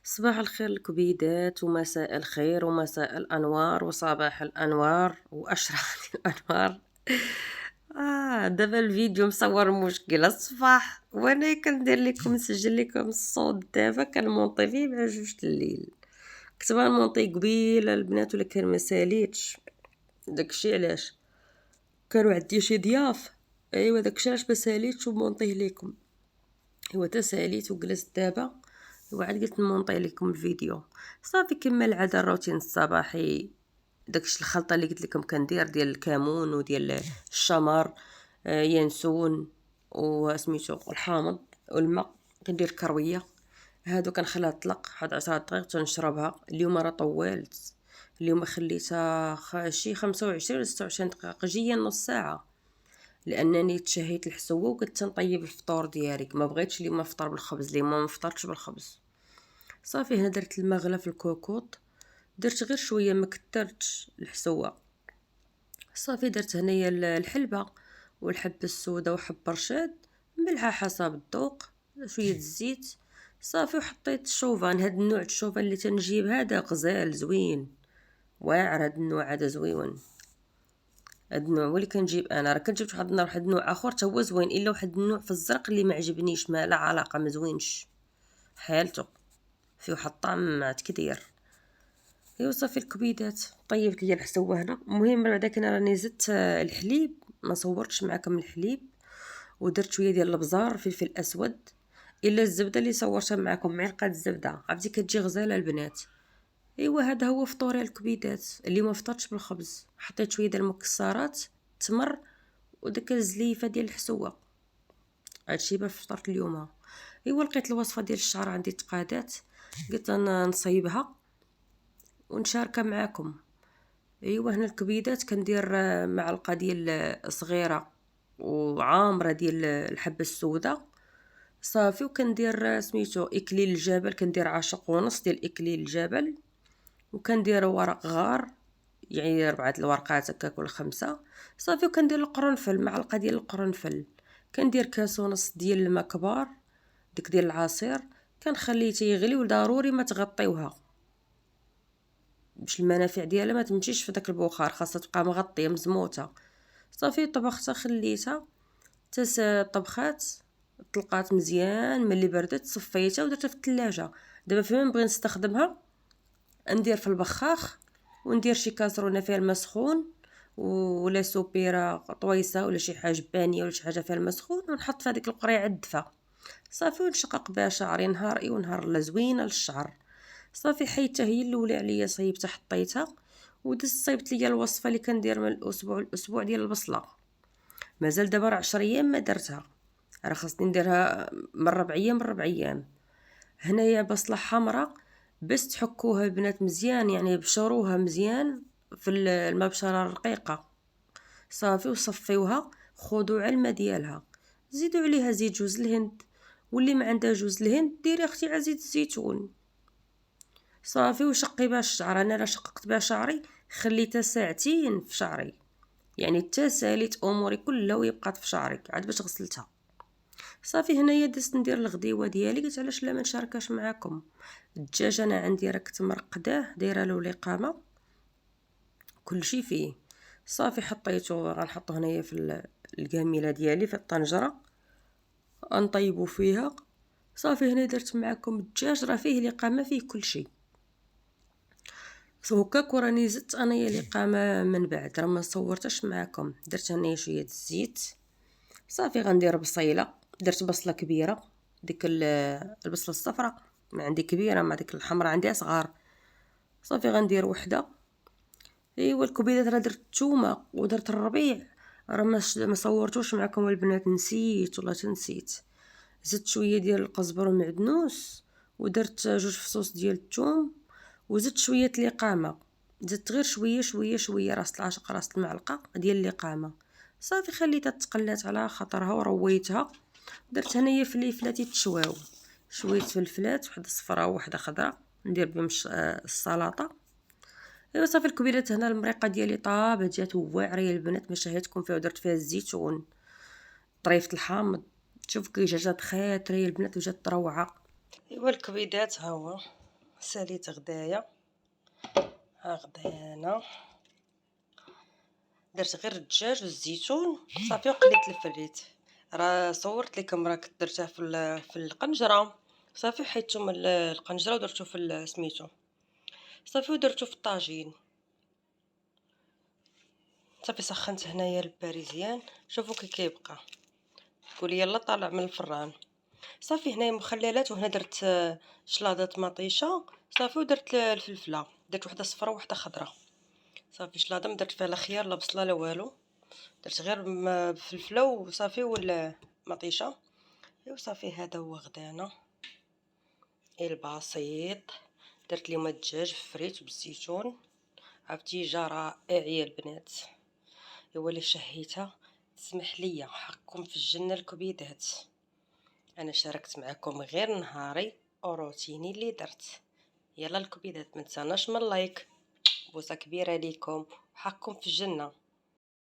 صباح الخير الكبيدات ومساء الخير ومساء الأنوار وصباح الأنوار وأشرقت الأنوار. دابا الفيديو مصور مشكل الصباح وانا كندير لكم نسجل لكم الصوت دابا كنمونطي فيه مع 2 الليل. كنت غنمونطي قبيله البنات ولكن ما ساليتش. داكشي علاش كانوا عندي شي ضياف. ايوا داكشي علاش ما ساليتش ومونطيه لكم. ايوا تا ساليت وجلست دابا. وعاد قلت نمونطي لكم الفيديو. صافي كما العاده الروتين الصباحي. داكش الخلطه اللي قلت لكم كندير ديال الكمون وديال الشمر، ينسون وسميتو الحامض والماء. كندير كرويه هادو كنخليها تطلق واحد 10 دقائق تنشربها. اليوم راه طولت. اليوم خليتها شي 25 ولا 26 دقيقه جيا نص ساعه، لانني تشهيت الحسوه وكنت نطيب الفطور ديالي. ما بغيتش اليوم نفطر بالخبز، اليوم ما فطرتش بالخبز. صافي هنا درت الماء غلا في الكوكوط، درت غير شويه ما كترتش الحسوه. صافي درت هنايا الحلبه والحبه السوداء وحب رشاد، ملحه حسب الذوق، شويه الزيت. صافي وحطيت الشوفان. هاد النوع الشوفان اللي تنجيب هذا غزال زوين واعر. هاد النوع هذا زويون. هاد النوع هو اللي كنجيب انا. راه كنت جبت واحد النهار واحد النوع اخر حتى هو زوين، الا واحد النوع في الزرق اللي ما عجبنيش، ما لا علاقه، ما زوينش حالته، فيه واحد الطعم تكدير. ايوا صافي الكبيدات طيبت ليا الحسوه هنا. المهم بعدا كنا راني زدت الحليب، ما صورتش معكم الحليب. ودرت شويه ديال البزار فلفل اسود. الا الزبده اللي صورتها معكم معلقه الزبده، عرفتي كتجي غزاله البنات. ايوا هذا هو فطوري الكبيدات اللي ما فطرتش بالخبز. حطيت شويه ديال المكسرات، تمر، وداك الزليفه ديال الحسوه. هادشي باش فطرت اليوم. ايوا لقيت الوصفه ديال الشعر عندي تقادات، قلت انا نصايبها ونشاركها معكم. ايوا هنا الكبيدات كندير معلقه ديال صغيره وعامره ديال الحبه السوداء. صافي وكندير سميتو اكليل الجبل، كندير عاشق ونص ديال اكليل الجبل. وكندير ورق غار، يعني 4 الورقات هكاك ولا 5. صافي وكندير القرنفل، معلقه ديال القرنفل. كندير كاس ونص ديال الماء كبار ديك ديال العصير. كنخليه تيغلي وضروري ما تغطيوها باش المنافع ديالها ما تمشيش في داك البخار، خاصها تبقى مغطيه مزموته. صافي طبختها خليتها تس طبخات، طلقات مزيان. ملي بردت صفيتها ودرتها في الثلاجه. دابا فين نبغي نستخدمها ندير في البخاخ، وندير شي كاسرونه فيها الماء سخون ولا سوبيره طويسه ولا شي حاجه بانيه ولا شي حاجه فيها الماء سخون، ونحط في هذيك القريعه الدفا. صافي ونشقق بها شعري نهار اي ونهار لا، زوينه للشعر. صافي حيدتها هي الاولى عليا، صيبتها حطيتها. ودزت صيبت ليا الوصفه اللي كندير من الاسبوع الاسبوع ديال البصله. مازال دابا راه 10 ايام ما درتها، راه خاصني نديرها من 4 ايام من 4 ايام. هنايا بصله حمراء، بس تحكوها البنات مزيان، يعني بشروها مزيان في المبشره الرقيقه. صافي وصفيوها، خذوا على الماء ديالها، زيدوا عليها زيت جوز الهند، واللي ما عندها جوز الهند ديري اختي على زيت الزيتون. صافي وشقي بها الشعر. انا راه شققت بها شعري، خليتها ساعتين في شعري، يعني حتى ساليت اموري كلها وهي بقات في شعري عاد باش غسلتها. صافي هنايا دزت ندير الغديوه ديالي. قلت علاش لا ما نشاركاش معكم. الدجاج انا عندي راه كنت مرقداه، دايره له الاقامه كلشي فيه. صافي حطيته، غنحطو هنايا في الكاميله ديالي في الطنجره نطيبو فيها. صافي هنا درت معكم الدجاج، راه فيه الاقامه فيه كلشي. هكاك وراني زدت انايا الاقامه من بعد، راه ما صورتش معكم. درت هنايا شويه الزيت. صافي غندير بصيله، درت بصله كبيره، ديك البصله الصفراء ما عندي كبيره، ما ديك الحمراء عندي صغار. صافي غندير وحده. ايوا الكبيدات راه درت الثومه ودرت الربيع، راه ما صورتوش معكم البنات، نسيت والله تنسيت. زدت شويه ديال القزبر والمعدنوس، ودرت 2 فصوص ديال الثوم، وزدت شويه الاقامه. زدت غير شويه شويه شويه، راس العاشق، راس المعلقه ديال الاقامه. صافي خليتها تقلات على خاطرها ورويتها. درت هنايا فليفلات يتشواو، شويه فلفلات، وحده صفراء وحده خضراء، ندير بهم السلطه. ايوا صافي الكبيرات هنا المريقه ديالي طابت، جات واعره يا البنات، ما شهيتكم فيها. ودرت فيها الزيتون، طريفه الحامض. شوف كي جات خاطري يا البنات وجات روعه. ايوا الكبيدات ها هو ساليت غدايا، ها غدايانا، درت غير الدجاج والزيتون صافي وقليت الفريت. راه صورت لكم راه كنت درتها في القنجره صافي، حيدتو من القنجره ودرتو في سميتو صافي ودرتو في الطاجين صافي. سخنت هنايا الباريزيان، شوفوا كي كيبقى، تقول يلا طالع من الفران. صافي هنايا مخللات، وهنا درت شلاضه مطيشه صافي، ودرت الفلفله، درت وحده صفراء وحده خضراء صافي. شلاضه ما درت فيها لا خيار لا بصله لا والو، درت غير فلفله وصافي ولا مطيشه. ايوا صافي هذا هو غدانا البسيط. درت اليوم الدجاج فريت بالزيتون، عرفتي جا رائع يا البنات. ايوا اللي شهيتها تسمح ليا حقكم في الجنه الكبيدات. انا شاركت معكم غير نهاري وروتيني اللي درت. يلا الكبيدات، ما تنساناش من لايك، بوسه كبيره ليكم، وحقكم في الجنه.